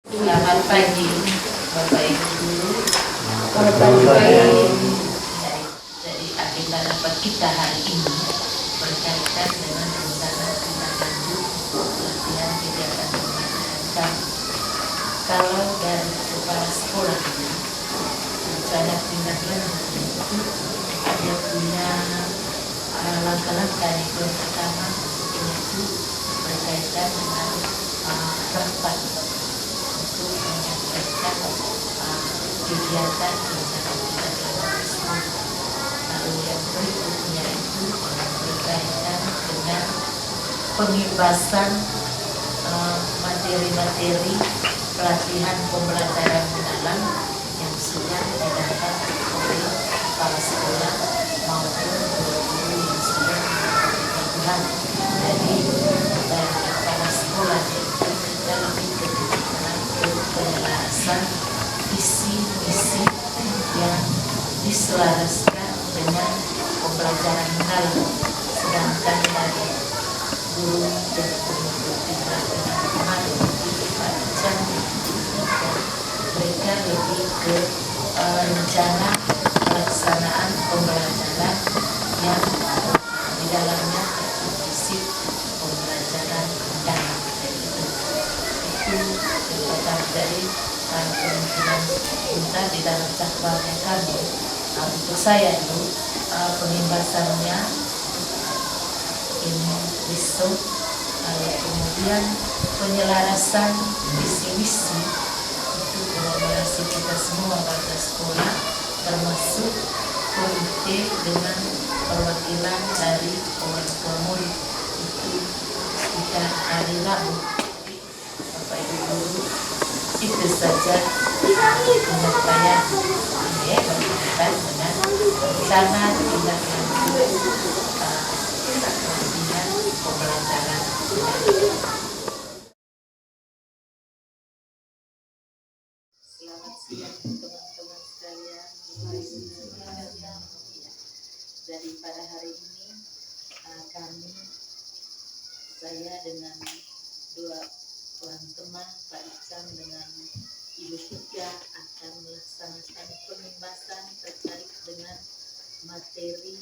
Selamat pagi, Bapak Ibu Guru. Jadi agenda rapat kita hari ini berkaitan dengan rencana tindak lanjut latihan kegiatan pembelajaran kami. Kalau dari kepala sekolah ini, rencana tindak lanjut itu dia punya langkah-langkah yang pertama yaitu berkaitan dengan rapat untuk menyampaikan kegiatan rencana tindak lanjut tersebut. Lalu yang berikutnya itu berkaitan dengan pembebasan materi-materi pelatihan pembelajaran mendalam yang sudah didapat oleh kepala sekolah maupun guru-guru yang sudah mengikuti pelatihan. Jadi dari kepala sekolah itu kita lebih ke penyelarasan visi misi yang diselaraskan dengan pembelajaran mendalam, sedangkan dari guru dan mengikuti pelatihan kemarin itu Pak Ican, mereka lebih ke rencana pelaksanaan pembelajaran yang di dalamnya terkait pembelajaran mendalam. Itu pertama dari kemungkinan kita di dalam jadwalnya kami. Untuk saya itu penimbasannya ini besok, kemudian penyelarasan visi-misi itu kolaborasi kita semua warga sekolah, termasuk komite dengan perwakilan dari orang tua murid. Itu kita hari Rabu. Bapak Ibu Guru, itu saja penyampaian berkaitan dengan rencana tindak lanjut pelatihan pembelajaran. Selamat siang teman-teman sekalian. Jadi pada hari ini saya dengan dua orang teman, Pak Ican dengan Ibu Tika, akan melaksanakan pembahasan terkait dengan materi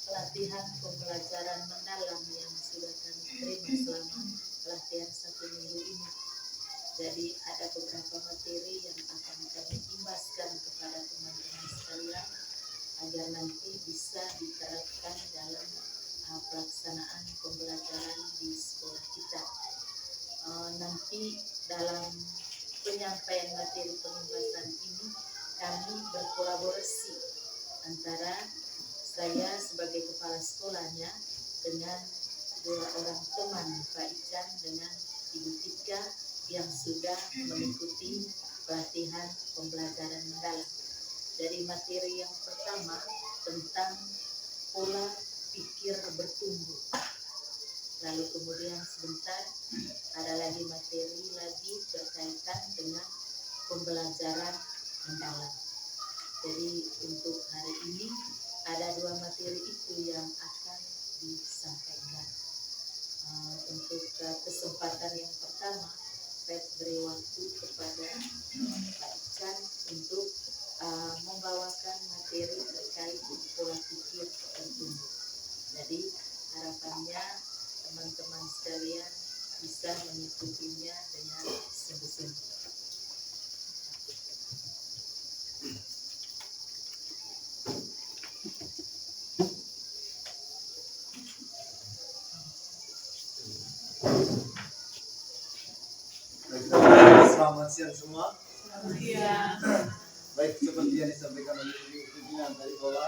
pelatihan pembelajaran mendalam yang sudah kami terima selama pelatihan 1 minggu ini. Jadi ada beberapa materi yang akan kami imbaskan kepada teman-teman sekalian agar nanti bisa diterapkan dalam pelaksanaan pembelajaran di sekolah kita. Nanti dalam penyampaian materi pembahasan ini kami berkolaborasi antara saya sebagai kepala sekolahnya dengan dua orang teman, Pak Ican dengan Ibu Tika, yang sudah mengikuti pelatihan pembelajaran mendalam. Dari materi yang pertama tentang pola pikir bertumbuh. Lalu kemudian sebentar ada lagi materi lagi berkaitan dengan pembelajaran mendalam. Jadi untuk hari ini ada dua materi itu yang akan disampaikan. Untuk kesempatan yang pertama, saya beri waktu kepada Pak Ican untuk membawakan materi terkait pola pikir bertumbuh. Jadi harapannya teman-teman sekalian bisa mengikutinya dengan sungguh-sungguh. Selamat siang semua. Selamat siang. Baik, seperti yang disampaikan oleh Ibu pimpinan tadi bahwa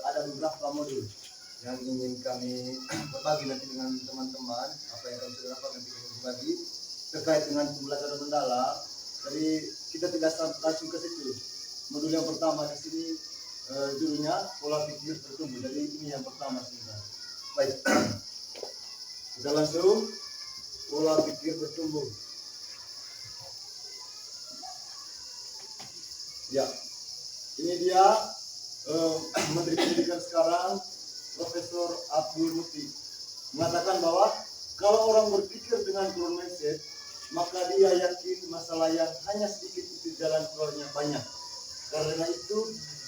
ada beberapa modul yang ingin kami berbagi nanti dengan teman-teman. Apa yang kami sudah dapat nanti kami berbagi terkait dengan pembelajaran mendalam. Jadi kita tidak langsung ke situ. Modul yang pertama di sini judulnya pola pikir bertumbuh. Jadi ini yang pertama sebenarnya. Baik, kita langsung pola pikir bertumbuh. Ya, ini dia Menteri Pendidikan sekarang, Profesor Abdul Muti, mengatakan bahwa kalau orang berpikir dengan growth mindset, maka dia yakin masalah yang hanya sedikit itu jalan keluarnya banyak. Karena itu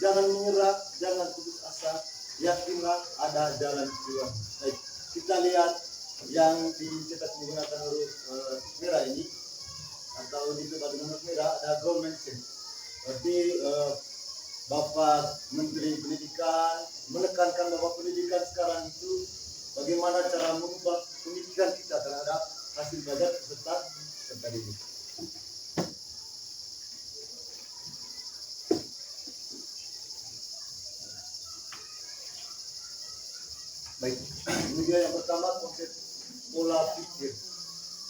jangan menyerah, jangan putus asa, yakinlah ada jalan keluar. Baik, kita lihat yang dicetak menggunakan huruf merah ini atau ditebak dengan huruf merah ada government change. Berarti Bapak Menteri Pendidikan menekankan bahwa pendidikan sekarang itu bagaimana cara mengubah pemikiran kita terhadap hasil belajar peserta didik. Baik, ini dia yang pertama konsep pola pikir.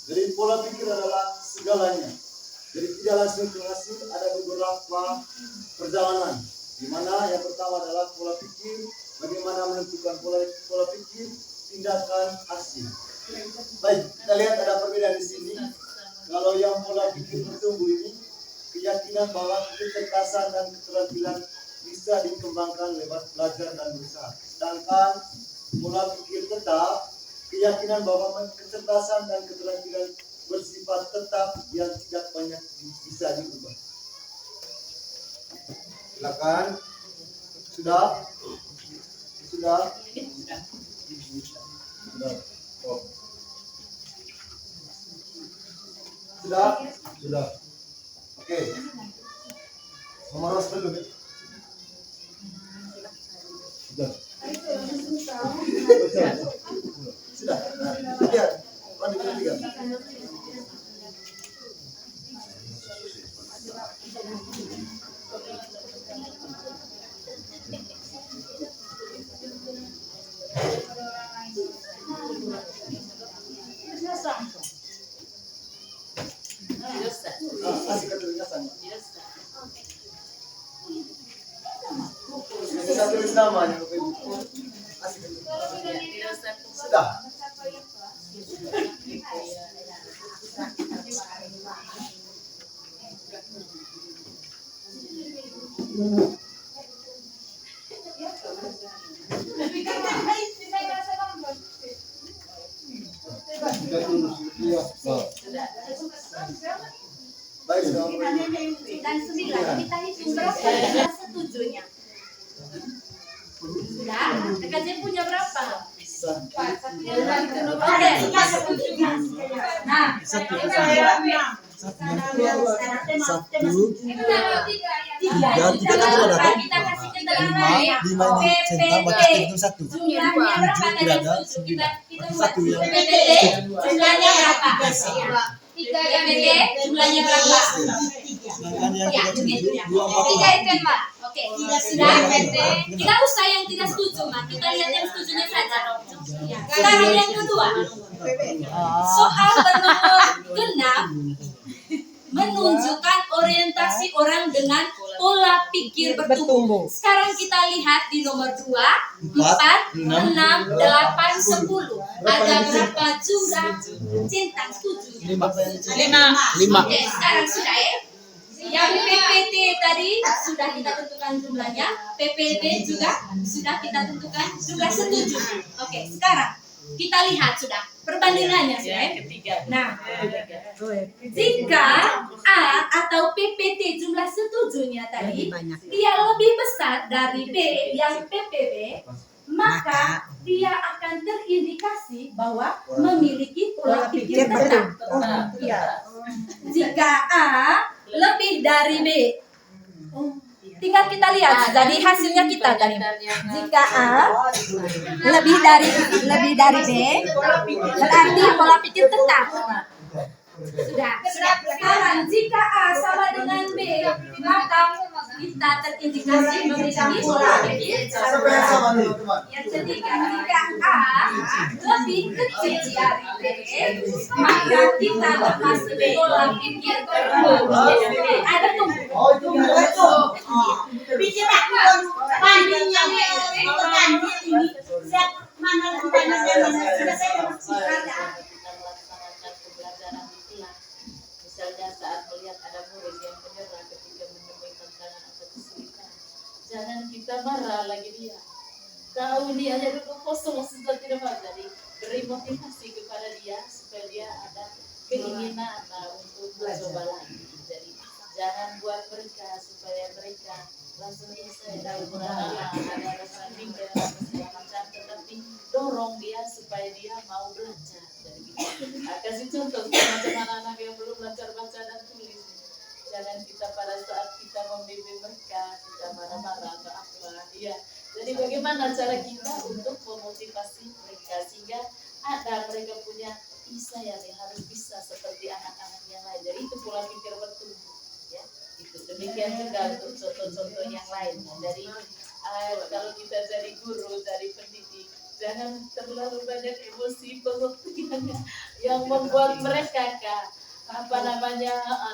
Jadi pola pikir adalah segalanya. Jadi tidak langsung ke hasil, ada beberapa perjalanan. Di mana yang pertama adalah pola pikir, bagaimana menentukan pola pikir, tindakan, hasil. Baik, kita lihat ada perbedaan di sini. Kalau yang pola pikir bertumbuh ini, keyakinan bahwa kecerdasan dan keterampilan bisa dikembangkan lewat belajar dan berusaha. Sedangkan pola pikir tetap, keyakinan bahwa kecerdasan dan keterampilan bersifat tetap yang tidak banyak bisa diubah. Silakan. Sudah? Sudah? Sudah. Oh. Sudah? Sudah. Oke. Nomor dulu. Sudah. Sudah. Lihat. Lanjut ketiga. Asik ketulisan. Bisa tulis namanya Bapak Ibu. Asik ketulisan. Sudah. Baik, dan 9 kita hitung berapa setujunya. Sudah, KJ punya berapa? Kita kasih keterangan ya. PPT jumlahnya berapa tadi? Satu yang PPT jumlahnya berapa? PPT jumlahnya berapa? Ya, begitu ya. 3 itu Mbak. Oke, sudah. Kita usah yang tidak setuju, Mbak. Kita lihat yang setujunya saja. Sekarang yang kedua. Soal bernomor genap menunjukkan orientasi orang dengan pola pikir bertumbuh. Sekarang kita lihat di nomor 2, 4, 6, 8, 10. Ada berapa jumlah cinta setuju? 5. Oke, sekarang sudah ya. Yang PPT tadi sudah kita tentukan jumlahnya, PPT juga sudah kita tentukan jumlah setuju. Oke, sekarang kita lihat sudah perbandingannya sudah. Nah, jika A atau PPT jumlah setujunya tadi dia lebih besar dari B yang PPB, maka dia akan terindikasi bahwa memiliki pola pikir tetap. Jika A lebih dari B, tinggal kita lihat. Jadi hasilnya kita tadi. Jika A lebih dari B, berarti pola pikir tetap. Sudah. Sekarang jika A sama dengan B, maka kita terindikasi memiliki pola pikir tetap. Yang ketiga, jika A lebih kecil dari B, maka kita termasuk pola pikir bertumbuh. Ada tumbuh. Pikir aku bandingnya ini siap mana sudah saya Misalnya saat melihat ada murid yang menyerah ketika menemui tantangan atau kesulitan, jangan kita marah lagi dia. Tahu dia hanya duduk kosong sesuatu tidak apa, jadi beri motivasi kepada dia supaya dia ada keinginan dorong dia supaya dia mau belajar. Jadi gitu. Nah, kasih contoh macam anak-anak yang belum belajar baca dan tulis. Jangan kita pada saat kita membimbing mereka kita marah-marah atau apa, ya. Jadi bagaimana cara kita untuk memotivasi mereka sehingga ada mereka punya saya nih harus bisa seperti anak-anak yang lain. Jadi itu pola pikir bertumbuh, ya. Itu demikian juga untuk contoh-contoh yang lain. Dari kalau kita jadi guru, dari pendidik, jangan terlalu banyak emosi yang membuat mereka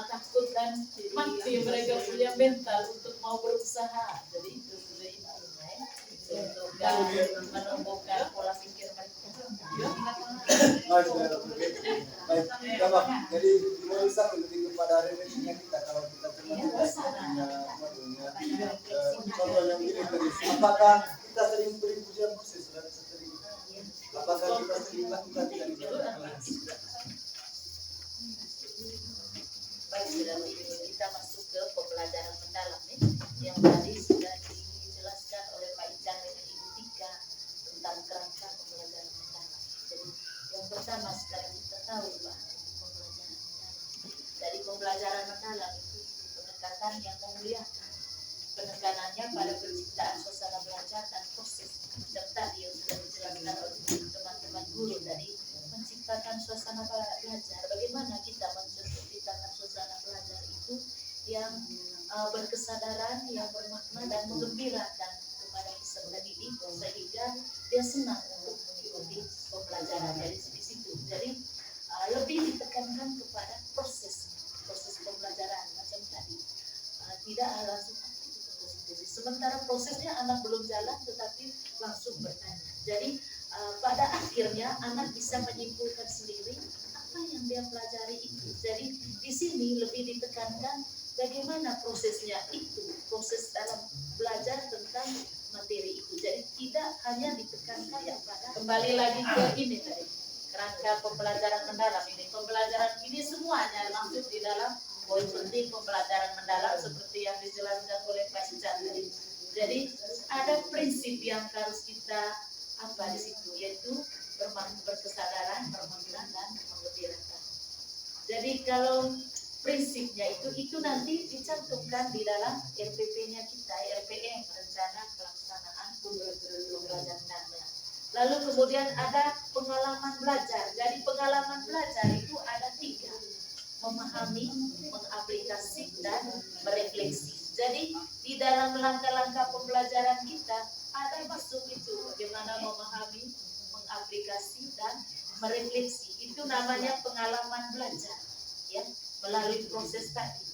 takut dan mati. Mereka punya mental untuk mau berusaha. Jadi itu sudah intinya ya, untuk menumbuhkan pola pikir mereka. Baik, Bang. Jadi merusak lebih kepada refleksinya kita kalau kita cuma punya modelnya. Contoh yang ini tadi, apakah kita sering beri pujian khusus? Apakah kita sering lakukan dari Baik, sudah begitu kita masuk ke pembelajaran mendalam nih, yang tadi sudah dijelaskan oleh Pak Icang dan Ibu Tika tentang kerangka pembelajaran mendalam. Jadi yang pertama sekarang kita tahu bahwa pembelajaran mendalam, dari pembelajaran mendalam itu pendekatan yang memuliakan, penekanannya pada penciptaan suasana belajar dan proses yang tadi yang sudah dijelaskan oleh teman-teman guru tadi, menciptakan suasana belajar. Bagaimana kita menciptakan suasana belajar itu yang berkesadaran, yang bermakna dan menggembirakan kepada peserta didik sehingga dia senang untuk mengikuti pembelajaran dari situ. Jadi lebih ditekankan kepada proses pembelajaran macam tadi, tidak langsung aktif. Sementara prosesnya anak belum jalan tetapi langsung bertanya. Jadi pada akhirnya anak bisa menyimpulkan sendiri apa yang dia pelajari itu. Jadi di sini lebih ditekankan bagaimana prosesnya itu, proses dalam belajar tentang materi itu. Jadi tidak hanya ditekankan pada kembali lagi ke ini tadi, kerangka pembelajaran mendalam ini. Pembelajaran ini semuanya masuk di dalam poin penting pembelajaran mendalam seperti yang dijelaskan oleh Pak Ican tadi. Jadi ada prinsip yang harus kita di situ, yaitu berkesadaran, bermakna dan menggembirakan. Jadi kalau prinsipnya itu nanti dicantumkan di dalam RPP-nya kita, RPM, rencana pelaksanaan pembelajaran mendalam. Lalu kemudian ada pengalaman belajar. Jadi pengalaman belajar itu ada 3: memahami, mengaplikasi, dan merefleksi. Jadi di dalam langkah-langkah pembelajaran kita ada masuk itu bagaimana memahami, mengaplikasi, dan merefleksi. Itu namanya pengalaman belajar, ya, melalui proses tadi.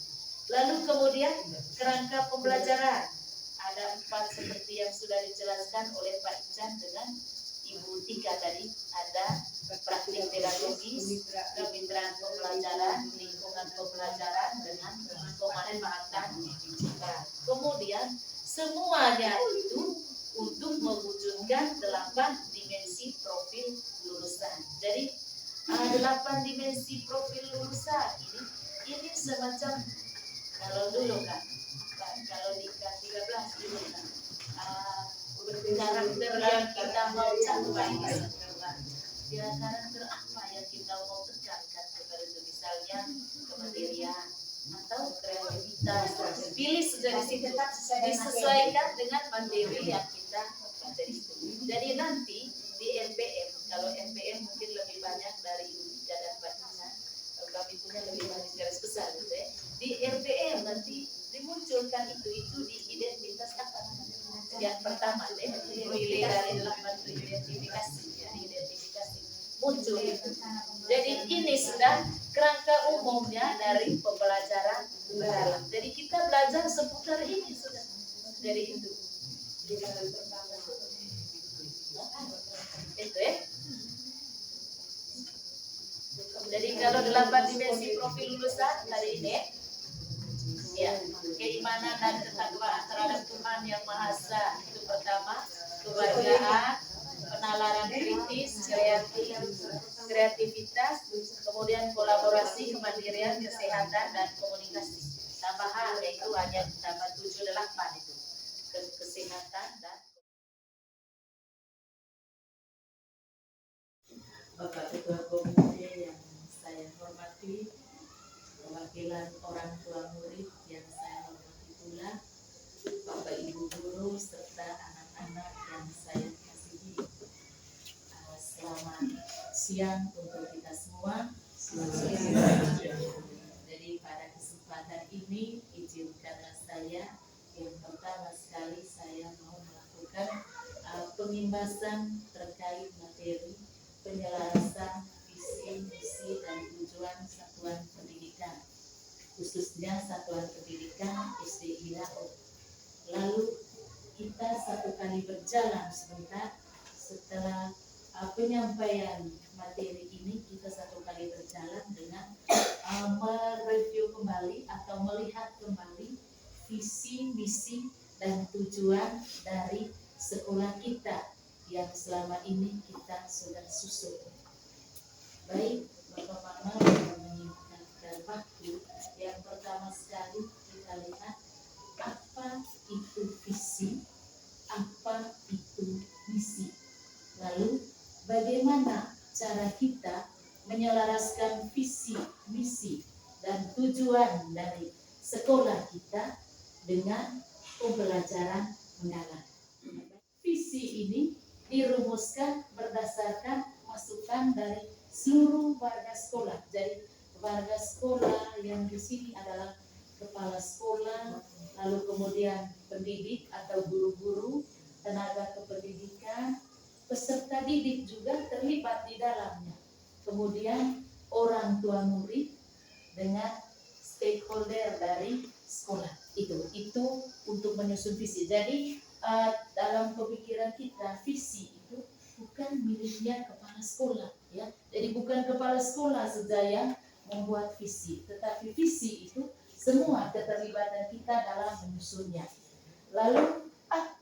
Lalu kemudian kerangka pembelajaran ada 4 seperti yang sudah dijelaskan oleh Pak Ican dengan Ibu Tika tadi. Ada praktik pedagogis, kemitraan pembelajaran, lingkungan pembelajaran, dengan pemanfaatan. Nah, kemudian semuanya itu untuk mewujudkan 8 dimensi profil lulusan. Jadi 8 dimensi profil lulusan ini semacam kalau dulu kan, kalau di kelas 13 dulu kan, karakter yang kita mau capai, karakter apa yang kita mau tekankan kepada itu, misalnya kemandirian atau kreativitas. Pilih dari situ, disesuaikan dengan mandiri yang kita pelajari. Jadi nanti di NPM, kalau NPM mungkin lebih banyak dari Ika dan Pak Ican, kami punya lebih banyak garis besar gitu ya. Di NPM nanti dimunculkan itu di identitas apa namanya? Yang pertama deh, pilih dari 8 identifikasi, ya, identifikasi muncul itu. Jadi ini sudah kerangka umumnya dari pembelajaran mendalam. Jadi kita belajar seputar ini sudah. Jadi itu. Itu ya. Jadi kalau 8 dimensi profil lulusan tadi ini, ya, keimanan dan ketakwaan terhadap Tuhan Yang Maha Esa itu pertama, kewargaan, penalaran kritis, kreativitas, kemudian kolaborasi, kemandirian, kesehatan, dan komunikasi. Tambahan yaitu hanya tambah 7 8 itu, kesehatan dan Bapak Ketua Komite yang saya hormati, perwakilan orang tua murid yang saya hormati pula, Bapak Ibu guru serta anak-anak yang saya kasihi. Selamat siang untuk kita semua. Jadi pada kesempatan ini izinkanlah saya yang pertama sekali saya mau melakukan pengimbasan terkait materi penyelarasan visi, misi, dan tujuan satuan pendidikan, khususnya satuan pendidikan SD IAO. Lalu kita satu kali berjalan sebentar setelah penyampaian materi ini, kita satu kali berjalan dengan mereview kembali atau melihat kembali visi, misi, dan tujuan dari sekolah kita yang selama ini kita sudah susun. Baik, Bapak Mama menyingkatkan waktu. Yang pertama sekali kita lihat apa itu visi, apa itu misi. Lalu bagaimana cara kita menyelaraskan visi, misi, dan tujuan dari sekolah kita dengan pembelajaran mendalam. Visi ini dirumuskan berdasarkan masukan dari seluruh warga sekolah. Jadi warga sekolah yang di sini adalah kepala sekolah, lalu kemudian pendidik atau guru-guru, tenaga kependidikan, peserta didik juga terlibat di dalamnya. Kemudian orang tua murid dengan stakeholder dari sekolah. Itu untuk menyusun visi. Jadi dalam pemikiran kita visi itu bukan miliknya kepala sekolah, ya. Jadi bukan kepala sekolah saja yang membuat visi, tetapi visi itu semua keterlibatan kita dalam menyusunnya. Lalu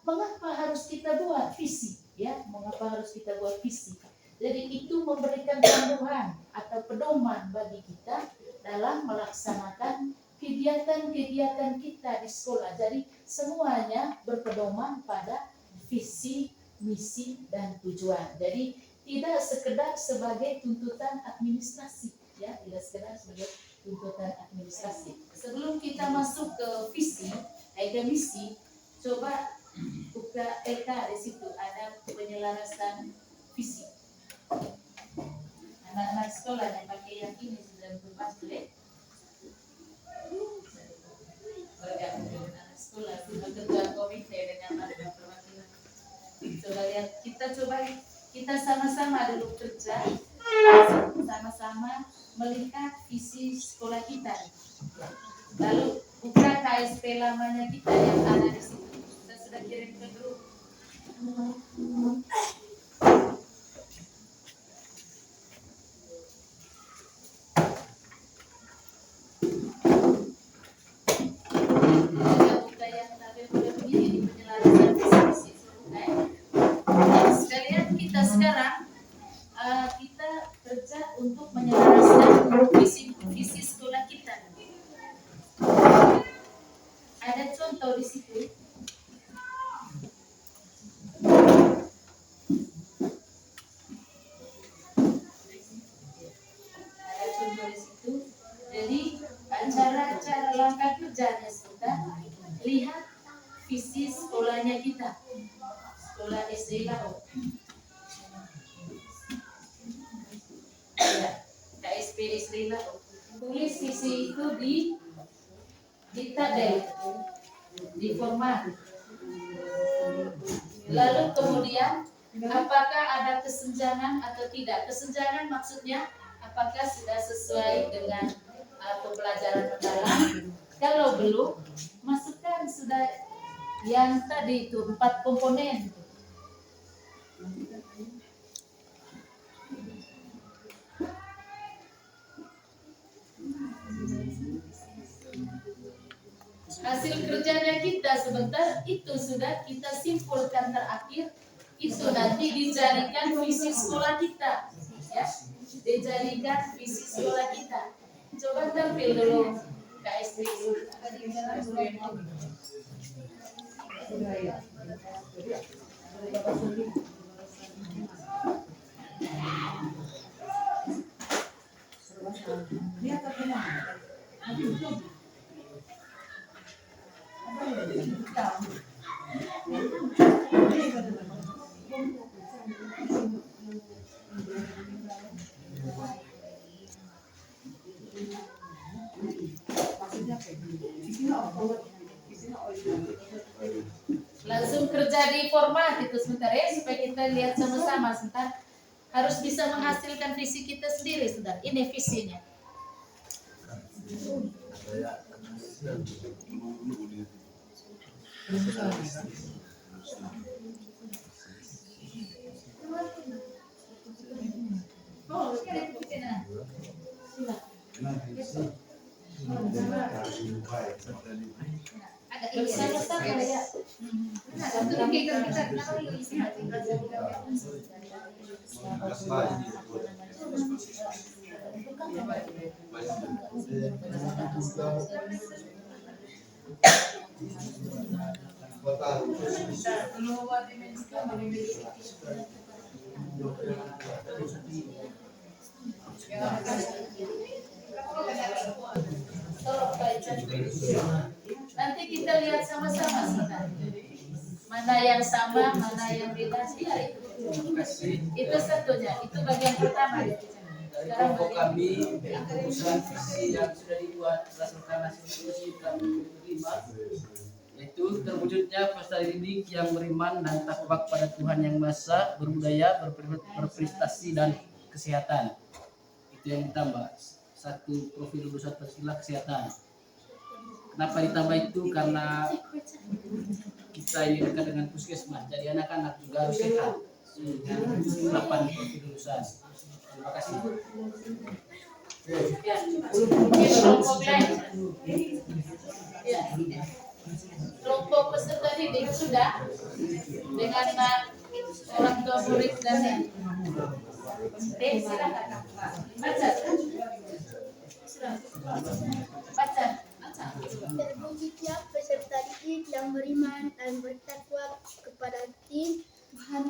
mengapa harus kita buat visi, ya? Mengapa harus kita buat visi? Jadi itu memberikan panduan atau pedoman bagi kita dalam melaksanakan kegiatan-kegiatan kita di sekolah. Jadi semuanya berpedoman pada visi, misi, dan tujuan. Jadi tidak sekedar sebagai tuntutan administrasi, ya, tidak sekedar sebagai tuntutan administrasi. Sebelum kita masuk ke visi, ke misi, coba buka di situ ada penyelarasan visi. Anak-anak sekolah yang pakai yang ini sudah berpasti. Bergabung dengan anak sekolah, sudah ketua komite dengan anak perwakilan. Coba lihat, kita sama-sama dulu kerja, sama-sama melihat visi sekolah kita. Lalu buka KSP lamanya kita yang ada di situ. Kita sudah kirim ke grup. Kita kerja untuk menyelaraskan visi sekolah kita. Ada contoh di situ. Jadi cara langkah kerjanya kita lihat visi sekolahnya kita, sekolah SD IAO. Ya, KSP SD IAO. Tulis visi itu di tabel, di format. Lalu kemudian apakah ada kesenjangan atau tidak? Kesenjangan maksudnya apakah sudah sesuai dengan pembelajaran mendalam? Kalau belum, masukkan sudah yang tadi itu 4 komponen. Hasil kerjanya kita sebentar itu sudah kita simpulkan terakhir, itu nanti dijadikan visi sekolah kita, ya, dijadikan visi sekolah kita. Coba tampil dulu KSP. Langsung kerja di format itu sebentar ya, supaya kita lihat sama-sama sebentar. Harus bisa menghasilkan visi kita sendiri sebentar. Ini visinya. Oh, bersama-sama ya. Nanti kita lihat sama-sama sebentar. Mana yang sama, mana yang beda. Ya, itu satunya, itu bagian pertama. Sekarang kami urusan visi yang sudah dibuat berdasarkan hasil diskusi kami terima, yaitu terwujudnya pelestarian didik yang beriman dan takwa kepada Tuhan Yang Maha Esa, berbudaya, berprestasi dan kesehatan. Itu yang ditambah. Satu profil lulusan Pancasila kesehatan. Kenapa ditambah itu? Karena kita ini dekat dengan puskesmas, jadi anak-anak juga harus sehat. 8 profil lulusan. Terima kasih. ya, kelompok lain. Ya. Kelompok peserta didik sudah dengan orang tua murid dan silakan baca. Baca. Terwujudnya peserta didik yang beriman dan bertakwa kepada Tuhan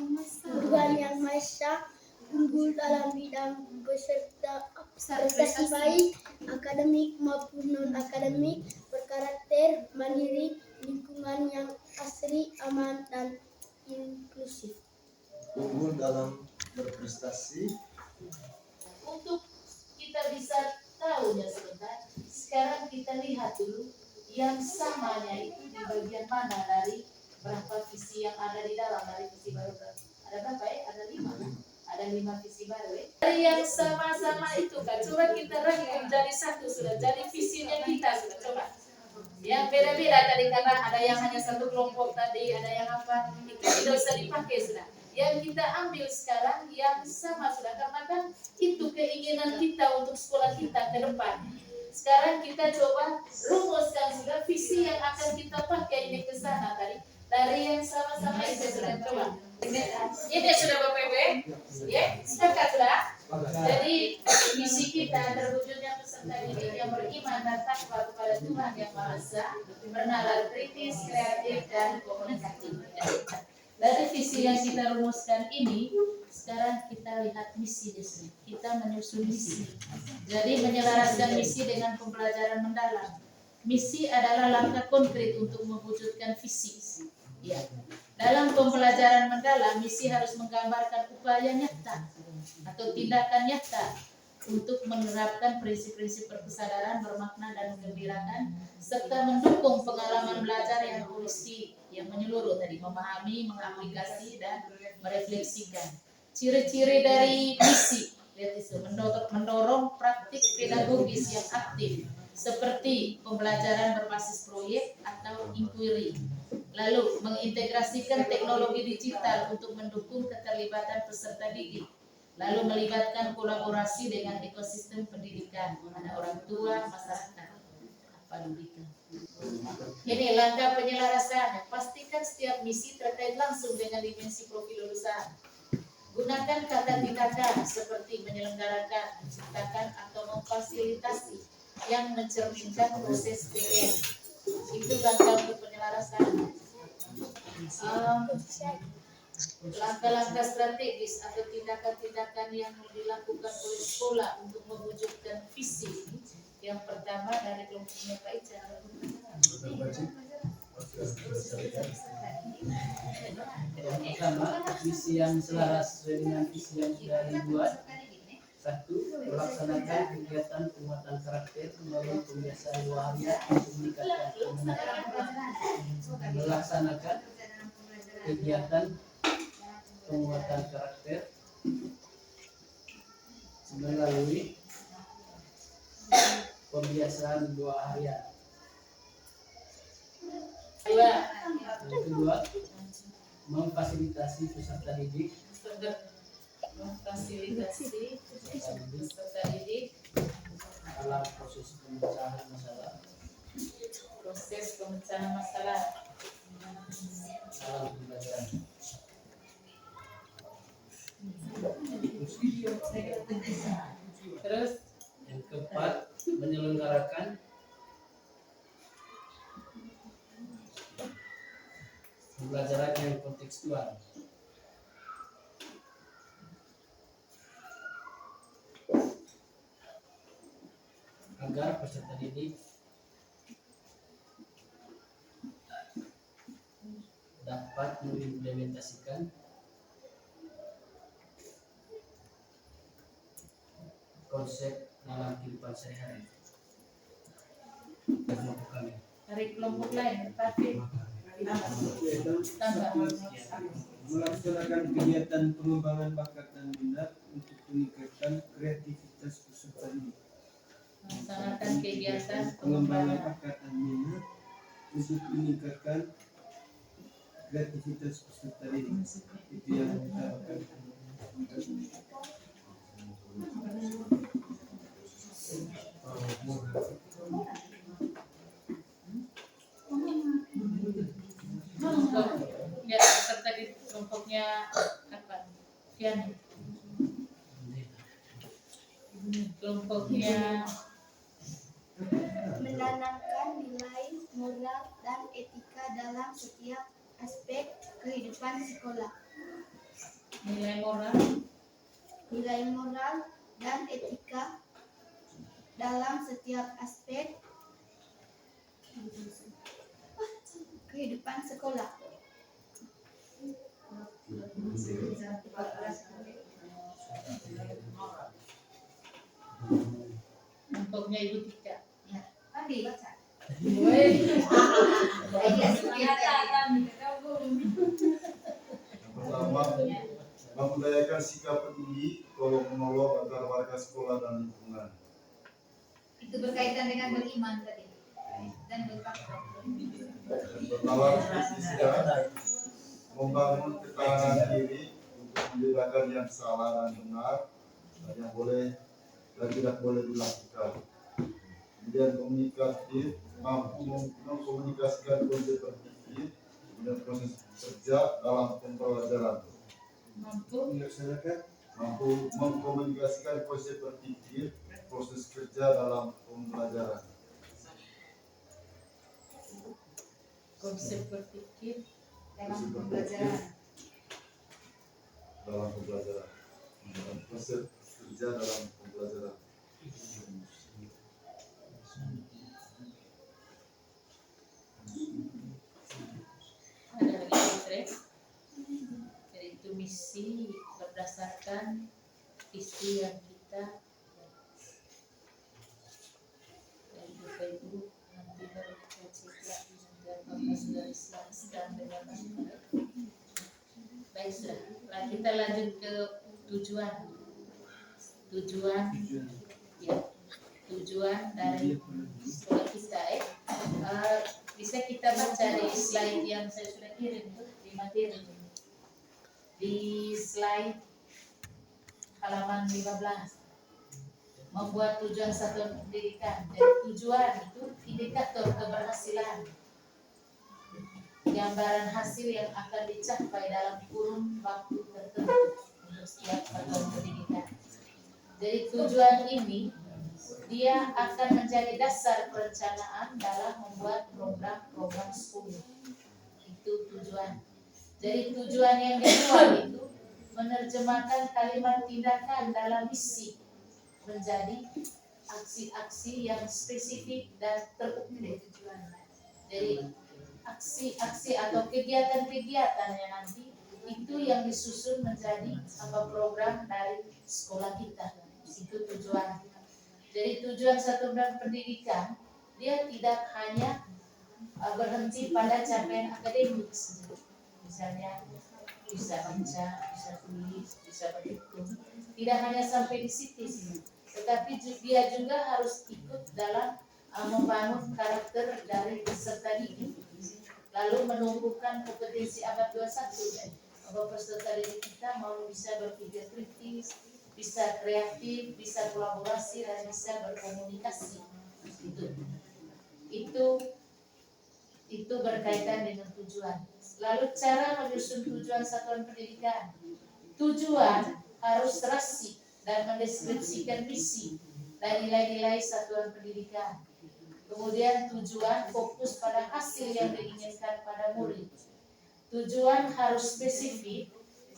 Yang Maha Esa, unggul dalam bidang prestasi baik, akademik maupun non-akademik, berkarakter mandiri, lingkungan yang asri, aman, dan inklusif. Unggul dalam berprestasi. Untuk kita bisa tahu ya sebentar, sekarang kita lihat dulu yang samanya itu di bagian mana dari berapa visi yang ada di dalam dari visi baru. Ada berapa ya? Ada 5. Ada 5 visi baru ya. Dari yang sama-sama itu kan, coba kita rangkum jadi satu sudah. Jadi visinya kita sudah coba. Yang beda-beda tadi karena ada yang hanya satu kelompok tadi, ada yang apa, itu tidak usah dipakai sudah. Yang kita ambil sekarang yang sama sudah, karena kan itu keinginan kita untuk sekolah kita ke depan. Sekarang kita coba rumuskan sudah visi yang akan kita pakai ini ke sana tadi. Dari yang sama-sama itu sudah coba. Ini sudah Bapak Ibu ya, sepakat sudah. Jadi visi kita terwujudnya peserta didik yang beriman dan takwa kepada Tuhan Yang Maha Esa, bernalar kritis, kreatif, dan komunikatif. Dari visi yang kita rumuskan ini, sekarang kita lihat misi di sini. Kita menyusun misi. Jadi menyelaraskan misi dengan pembelajaran mendalam. Misi adalah langkah konkret untuk mewujudkan visi. Ya. Dalam pembelajaran mendalam, misi harus menggambarkan upaya nyata atau tindakan nyata untuk menerapkan prinsip-prinsip berkesadaran, bermakna, dan menggembirakan, serta mendukung pengalaman belajar yang holistik, yang menyeluruh tadi, memahami, mengaplikasi, dan merefleksikan. Ciri-ciri dari misi, lihat itu, mendorong praktik pedagogis yang aktif, seperti pembelajaran berbasis proyek atau inquiry. Lalu, mengintegrasikan teknologi digital untuk mendukung keterlibatan peserta didik. Lalu melibatkan kolaborasi dengan ekosistem pendidikan, ada orang tua, masyarakat, pendidikan. Ini langkah penyelarasan. Pastikan setiap misi terkait langsung dengan dimensi profil lulusan. Gunakan kata tindakan seperti menyelenggarakan, menciptakan, atau memfasilitasi yang mencerminkan proses PM. Itu langkah untuk penyelarasan. Langkah-langkah strategis atau tindakan-tindakan yang dilakukan oleh sekolah untuk mewujudkan visi ini Yang pertama dari kelompoknya Pak Ican. Yang pertama, visi yang selaras sesuai dengan visi yang sudah dibuat. 1. Melaksanakan kegiatan penguatan karakter melalui pembiasaan luariah untuk meningkatkan kemenangan. Melaksanakan kegiatan penguatan karakter melalui pembiasaan dua harian. Yang kedua, memfasilitasi peserta didik peserta didik dalam proses pemecahan masalah dalam pembelajaran. Terus Yang keempat, menyelenggarakan pembelajaran yang kontekstual. Agar peserta didik dapat mengimplementasikan konsep dalam kehidupan sehari-hari. dari kelompok lain, tapi tambah. Melaksanakan kegiatan pengembangan bakat dan minat untuk meningkatkan kreativitas peserta didik. Melaksanakan kegiatan Pengembangan pengembangan bakat dan minat untuk meningkatkan kreativitas peserta didik. Itu yang kita akan. ya peserta di kelompoknya apa? Fian. Kelompoknya menanamkan nilai moral dan etika dalam setiap aspek kehidupan sekolah. nilai moral Nilai moral dan etika dalam setiap aspek kehidupan sekolah. kelompoknya Ibu Tika. Pertama, membudayakan sikap peduli, tolong menolong antar warga sekolah dan lingkungan. Itu berkaitan dengan beriman tadi dan bertakwa. Berlawan ketiga, membangun ketahanan diri untuk membedakan yang salah dan benar, dan yang boleh dan tidak boleh dilakukan. Kemudian komunikatif, mampu mengkomunikasikan konsep berpikir dan proses kerja dalam pembelajaran. Mampu mengkomunikasikan konsep berpikir, proses kerja dalam pembelajaran. Konsep berpikir Dalam pembelajaran. Dalam pembelajaran. Konsep kerja dalam pembelajaran. ada lagi Tres. Jadi itu misi berdasarkan visi yang kita dan Bapak Ibu nanti berkaji lagi dan Bapak sudah dijelaskan dengan baik. Baik sudah. Nah, kita lanjut ke tujuan ya, tujuan dari sekolah kita bisa kita baca di slide yang saya sudah kirim di materi di slide halaman 15. Membuat tujuan satuan pendidikan. Jadi tujuan itu indikator keberhasilan, gambaran hasil yang akan dicapai dalam kurun waktu tertentu untuk setiap satuan pendidikan. Jadi tujuan ini dia akan menjadi dasar perencanaan dalam membuat program-program sekolah. Itu tujuan. Jadi tujuan yang kedua itu menerjemahkan kalimat tindakan dalam misi menjadi aksi-aksi yang spesifik dan terukur. Jadi aksi-aksi atau kegiatan-kegiatan yang nanti itu yang disusun menjadi program dari sekolah kita. Itu tujuan. Jadi tujuan satuan pendidikan dia tidak hanya berhenti pada capaian akademik. Misalnya bisa baca, bisa tulis, bisa berhitung. Tidak hanya sampai di situ, tetapi dia juga harus ikut dalam membangun karakter dari peserta didik, lalu menumbuhkan kompetensi abad 21. Bahwa peserta didik kita mau bisa berpikir kritis, bisa kreatif, bisa kolaborasi, dan bisa berkomunikasi. Itu berkaitan dengan tujuan. Lalu cara menyusun tujuan satuan pendidikan. Tujuan harus terasi dan mendeskripsikan misi dan nilai-nilai satuan pendidikan. Kemudian tujuan fokus pada hasil yang diinginkan pada murid. Tujuan harus spesifik,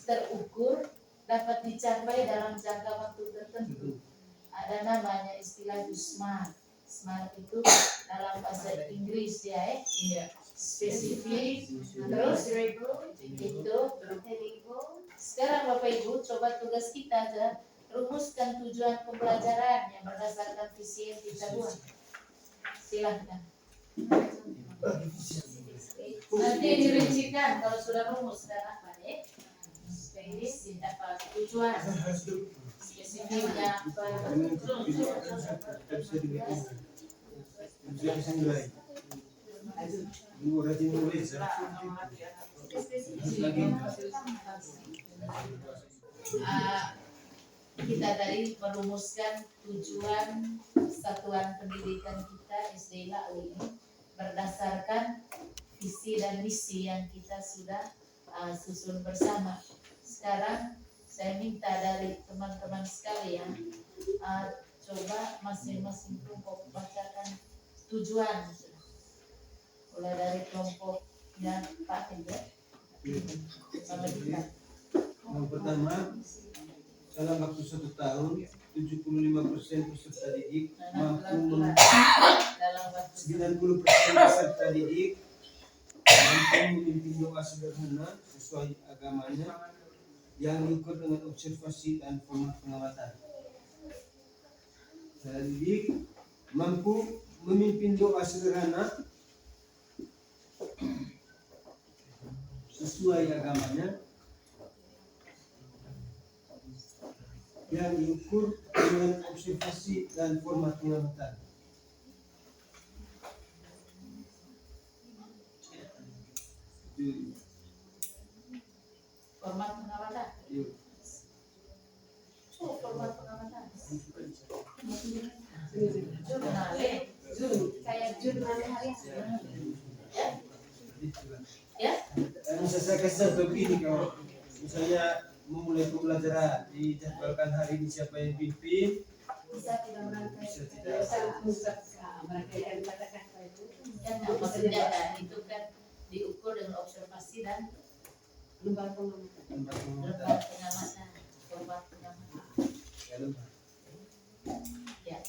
terukur, dapat dicapai dalam jangka waktu tertentu. Ada namanya istilah SMART. SMART itu dalam bahasa Inggris ya, spesifik, terus itu. Sekarang Bapak Ibu coba tugas kita aja, rumuskan tujuan pembelajaran yang berdasarkan visi yang kita buat. Silahkan. Nanti dirincikan kalau sudah rumus dan apa ya? Spesifik apa tujuan? Spesifiknya apa? Kita tadi merumuskan tujuan satuan pendidikan kita SD LAU ini berdasarkan visi dan misi yang kita sudah susun bersama. Sekarang saya minta dari teman-teman sekalian coba masing-masing kelompok bacakan tujuan. Mulai dari kelompoknya Pak Hendra. Yang pertama, dalam waktu 1 tahun 75% peserta didik mampu 90% peserta didik mampu memimpin doa sederhana sesuai agamanya yang diukur dengan observasi dan format pengamatan. Peserta didik mampu memimpin doa sederhana sesuai agamanya yang diukur dengan observasi dan format pengamatan. Format pengamatan. Format pengamatan. Jurnal, kayak jurnal harian. Ya? Bisa saya kasih satu ini kalau misalnya memulai pembelajaran dijadwalkan hari ini siapa yang pimpin, Bisa tidak merangkai. bisa tidak. Maksudnya kan itu kan diukur dengan observasi dan Lembar pengamatan. Lembar pengamatan. lembar pengamatan. Format pengamatan. Ya, lembar. Ya.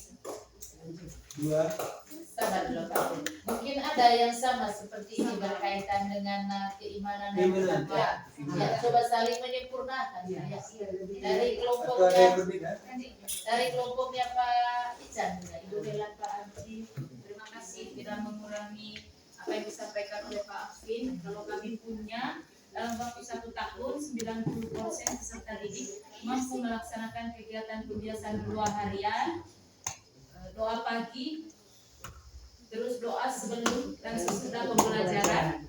Dua, Sabar dulu Pak. Mungkin ada yang sama seperti ini berkaitan dengan keimanan dan Keimanan, ketakwaan. Ya, coba saling menyempurnakan. Ya. Dari atau ada yang kelompoknya berbeda? Pak Ican juga, Ibu Bella, Pak Anti. Terima kasih tidak mengurangi apa yang disampaikan oleh Pak Afin. Kalau kami punya dalam waktu 1 tahun 90% peserta didik mampu melaksanakan kegiatan kebiasaan doa harian, doa pagi, terus doa sebelum dan sesudah pembelajaran,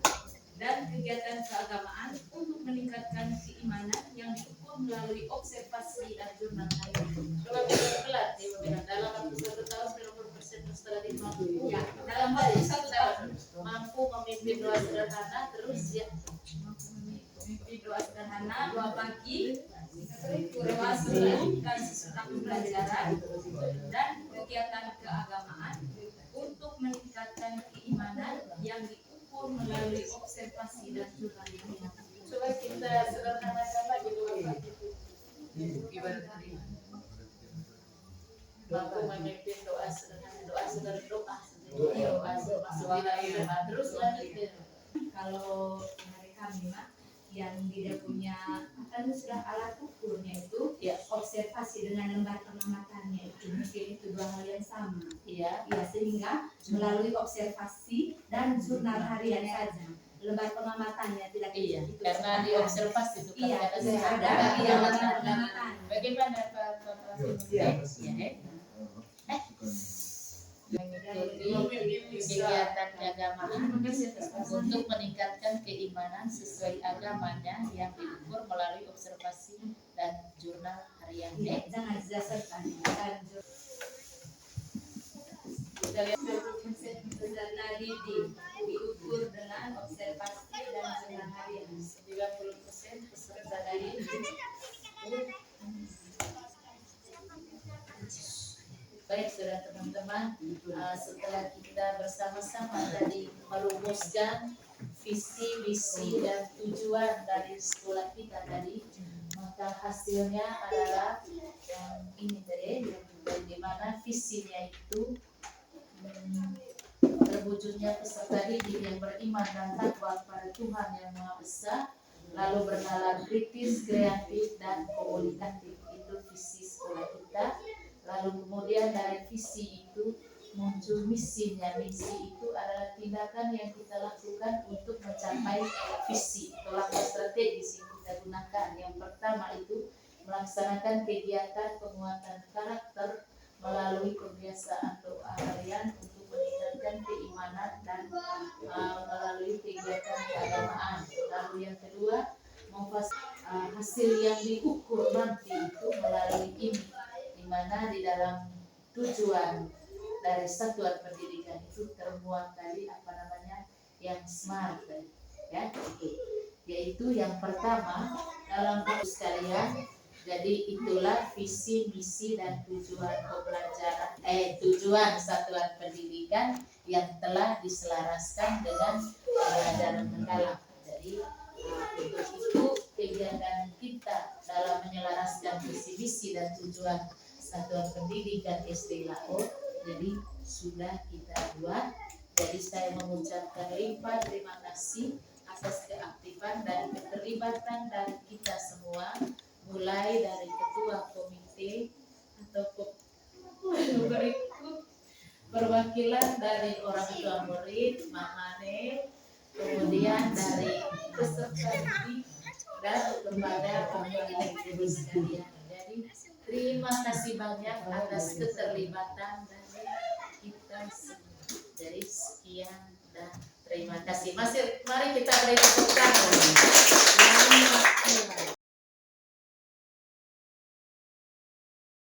dan kegiatan keagamaan untuk meningkatkan keimanan yang diukur melalui observasi dan jurnal harian. Coba pelan-pelan dalam waktu 1 tahun 90% peserta didik mampu dalam waktu 1 tahun mampu memimpin doa sederhana, terus ya memimpin doa sederhana, doa pagi, doa sebelum dan sesudah pembelajaran, dan kegiatan keagamaan untuk meningkatkan keimanan yang diukur melalui observasi dan jurnal harian. Coba kita sederhanakan lagi dulu Pak. mampu memimpin doa saudara masuk doa terus lanjut. Kalau mereka memang yang tidak punya kan sudah alat ukurnya itu Ya. observasi dengan lembar pengamatannya itu mungkin itu dua hal yang sama Iya. ya, sehingga melalui observasi dan jurnal harian saja lembar pengamatannya tidak Iya, itu karena diobservasi itu kan iya ada tidak ada ada iya lembar pengamatan. Bagaimana Pak Iya. mengikuti kegiatan keagamaan untuk meningkatkan keimanan sesuai agamanya yang diukur melalui observasi dan jurnal harian. Iya, jangan didasarkan dan Kita lihat peserta didik diukur dengan observasi dan jurnal harian. 90% peserta didik. Baik, saudara teman-teman, setelah kita bersama-sama tadi merumuskan visi, misi, dan tujuan dari sekolah kita tadi, maka hasilnya adalah yang ini tadi, yang bagaimana visinya itu terwujudnya peserta didik yang beriman dan takwa kepada Tuhan yang Maha Esa, lalu bernalar kritis, kreatif, dan komunikatif. Itu visi sekolah kita. Lalu kemudian dari visi itu muncul misinya. Misi itu adalah tindakan yang kita lakukan untuk mencapai visi atau langkah strategis yang kita gunakan. Yang pertama itu melaksanakan kegiatan penguatan karakter melalui kebiasaan doa harian untuk meningkatkan keimanan dan melalui kegiatan keagamaan. Lalu yang kedua, hasil yang diukur nanti itu melalui ini, di mana di dalam tujuan dari satuan pendidikan itu termuat tadi yang SMART ya, yaitu yang pertama dalam fokus kalian. Jadi itulah visi, misi, dan tujuan pembelajaran tujuan satuan pendidikan yang telah diselaraskan dengan pembelajaran mendalam. Jadi untuk itu kegiatan kita dalam menyelaraskan visi, misi, dan tujuan satuan pendidikan SD Lao jadi sudah kita buat. Jadi saya mengucapkan limpah terima kasih atas keaktifan dan keterlibatan dari kita semua, mulai dari ketua komite atau berikut perwakilan dari orang tua murid, Mahane, kemudian dari peserta didik dan lembaga pembinaan ibu sekalian. Jadi terima kasih banyak atas keterlibatan dari kita semua. Jadi sekian dan terima kasih. Mari kita beri tepuk tangan.